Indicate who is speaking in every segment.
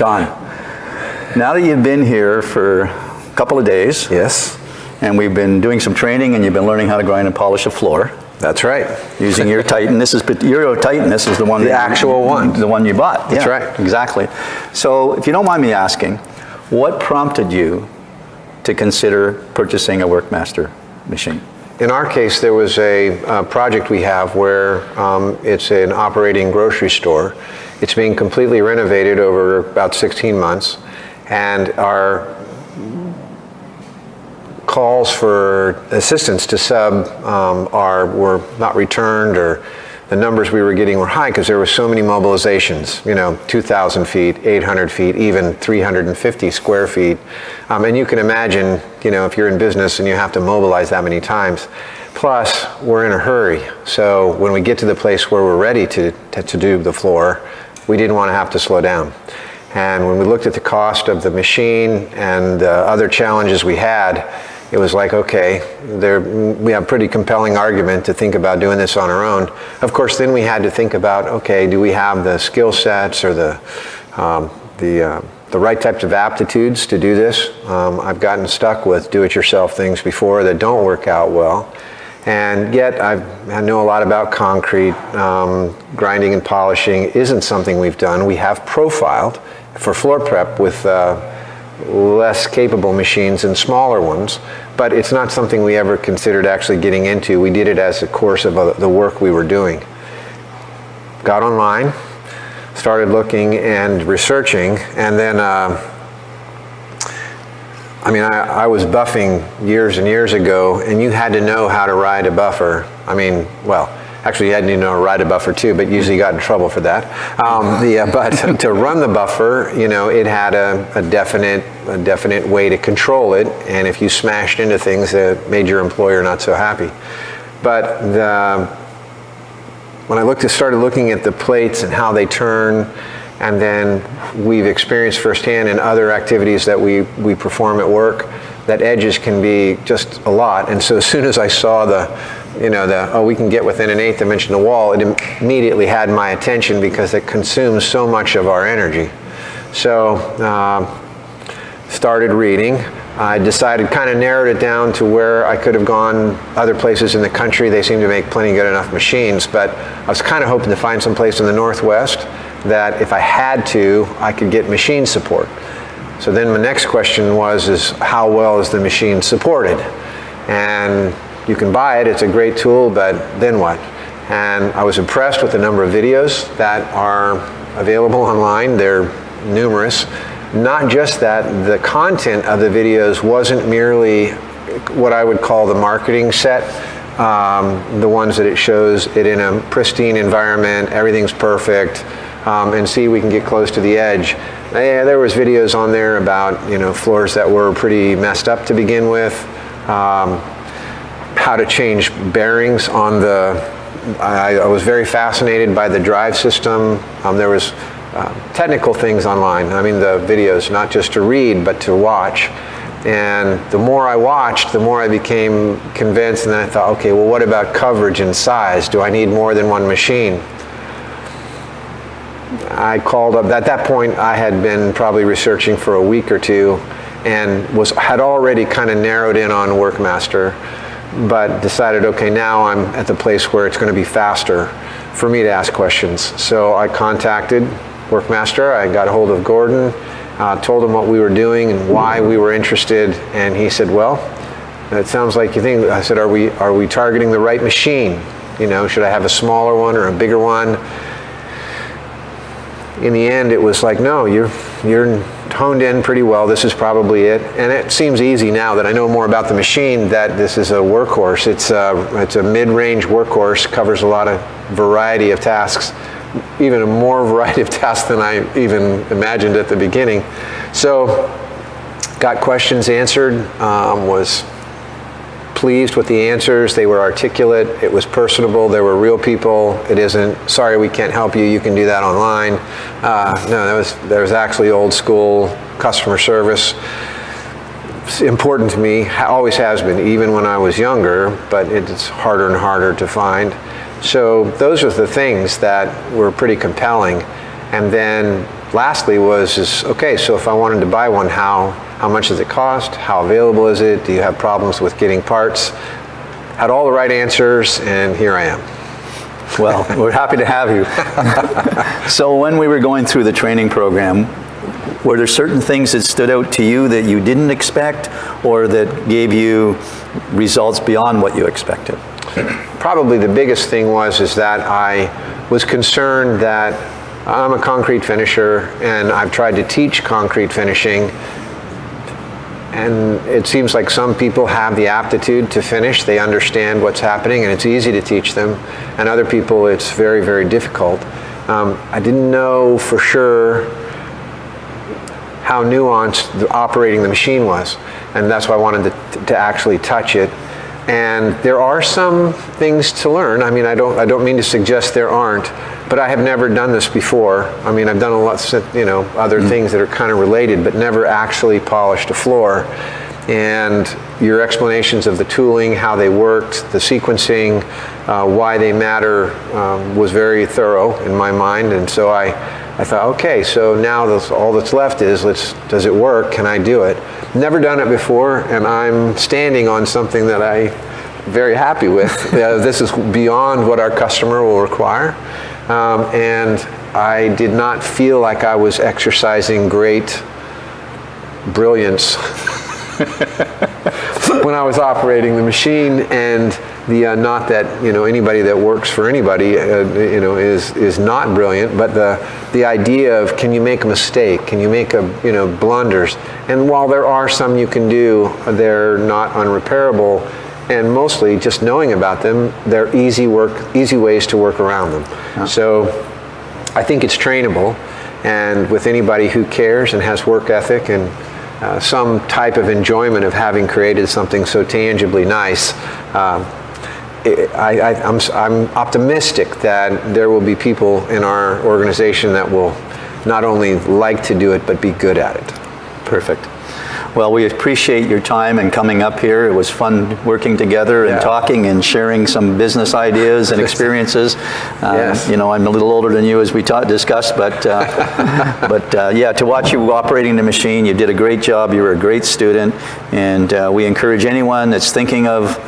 Speaker 1: Shawn, now that you've been here for a couple of days,
Speaker 2: Yes,
Speaker 1: and we've been doing some training, and you've been learning how to grind and polish a floor
Speaker 2: that's right.
Speaker 1: using your Titan. This is your Titan. This is the one,
Speaker 2: The actual one.
Speaker 1: the one you bought.
Speaker 2: That's
Speaker 1: Yeah,
Speaker 2: right.
Speaker 1: Exactly. So, if you don't mind me asking, what prompted you to consider purchasing a WerkMaster machine?
Speaker 2: In our case, there was a project we have where it's an operating grocery store. It's being completely renovated over about 16 months, and our calls for assistance to sub were not returned, or the numbers we were getting were high because there were so many mobilizations, 2,000 feet, 800 feet, even 350 square feet. And you can imagine, if you're in business and you have to mobilize that many times. Plus, we're in a hurry. So when we get to the place where we're ready to do the floor, we didn't want to have to slow down. And when we looked at the cost of the machine and the other challenges we had, it was like, okay, we have a pretty compelling argument to think about doing this on our own. Of course, then we had to think about, okay, do we have the skill sets or the right types of aptitudes to do this? I've gotten stuck with do-it-yourself things before that don't work out well. And yet, I know a lot about concrete. Grinding and polishing isn't something we've done. We have profiled for floor prep with less capable machines and smaller ones, but it's not something we ever considered actually getting into. We did it as a course of the work we were doing. Got online, started looking and researching, and then I was buffing years and years ago, and you had to know how to ride a buffer. Actually, you had to know how to ride a buffer too, but usually got in trouble for that. But to run the buffer, it had a definite way to control it, and if you smashed into things, it made your employer not so happy. But when I started looking at the plates and how they turn, and then we've experienced firsthand in other activities that we perform at work, that edges can be just a lot. And so as soon as I saw we can get within an 1/8 inch of the wall, it immediately had my attention because it consumes so much of our energy. So started reading. I decided, kind of narrowed it down to where I could have gone other places in the country. They seem to make plenty good enough machines, but I was kind of hoping to find some place in the Northwest that if I had to, I could get machine support. So then my next question is how well is the machine supported? And you can buy it, it's a great tool, but then what? And I was impressed with the number of videos that are available online. They're numerous. Not just that, the content of the videos wasn't merely what I would call the marketing set, the ones that it shows it in a pristine environment, everything's perfect, and see we can get close to the edge. Yeah, there was videos on there about floors that were pretty messed up to begin with, how to change bearings on I was very fascinated by the drive system. There was technical things online. The videos, not just to read, but to watch. And the more I watched, the more I became convinced, and then I thought, okay, well, what about coverage and size? Do I need more than one machine? I called up, at that point, I had been probably researching for a week or two, and had already kind of narrowed in on WerkMaster, but decided, okay, now I'm at the place where it's going to be faster for me to ask questions. So I contacted WerkMaster, I got a hold of Gordon, told him what we were doing and why we were interested, and he said, well, it sounds like you think. I said, are we targeting the right machine? Should I have a smaller one or a bigger one? In the end, it was like, no, you're honed in pretty well. This is probably it. And it seems easy now that I know more about the machine that this is a workhorse. It's a mid-range workhorse, covers a lot of variety of tasks, even a more variety of tasks than I even imagined at the beginning. So got questions answered, was pleased with the answers. They were articulate, it was personable, there were real people. It isn't, sorry, we can't help you, you can do that online. No, there was actually old school customer service. It's important to me, always has been, even when I was younger, but it's harder and harder to find. So those are the things that were pretty compelling. And then lastly was, okay, so if I wanted to buy one, how much does it cost? How available is it? Do you have problems with getting parts? Had all the right answers, and here I am.
Speaker 1: Well, we're happy to have you. So when we were going through the training program, were there certain things that stood out to you that you didn't expect, or that gave you results beyond what you expected?
Speaker 2: Probably the biggest thing is that I was concerned that I'm a concrete finisher, and I've tried to teach concrete finishing, and it seems like some people have the aptitude to finish. They understand what's happening, and it's easy to teach them, and other people it's very, very difficult. I didn't know for sure how nuanced operating the machine was, and that's why I wanted to actually touch it. And there are some things to learn. I mean, I don't mean to suggest there aren't, but I have never done this before. I mean, I've done a lot, other things that are kind of related, but never actually polished a floor. And your explanations of the tooling, how they worked, the sequencing, why they matter, was very thorough in my mind. And so I thought, okay, so now all that's left is, does it work? Can I do it? Never done it before, and I'm standing on something that I'm very happy with. This is beyond what our customer will require. And I did not feel like I was exercising great brilliance when I was operating the machine. And not that anybody that works for anybody is not brilliant, but the idea of, can you make a mistake, can you make blunders, and while there are some you can do, they're not unrepairable, and mostly just knowing about them, they're easy ways to work around them. Huh. So I think it's trainable, and with anybody who cares and has work ethic and some type of enjoyment of having created something so tangibly nice, I'm optimistic that there will be people in our organization that will not only like to do it, but be good at it. Perfect. Well, we appreciate your time and coming up here. It was fun working together and talking and sharing some business ideas and experiences. Yes. I'm a little older than you, as we discussed, but to watch you operating the machine, you did a great job. You were a great student, and we encourage anyone that's thinking of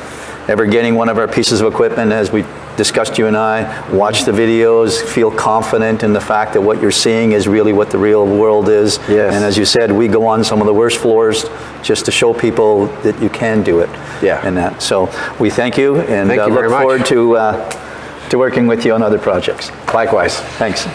Speaker 2: ever getting one of our pieces of equipment, as we discussed, you and I, watch the videos, feel confident in the fact that what you're seeing is really what the real world is. Yes. And as you said, we go on some of the worst floors just to show people that you can do it. Yeah. And that. So we thank you, and look forward to working with you on other projects. Likewise.
Speaker 1: Thanks.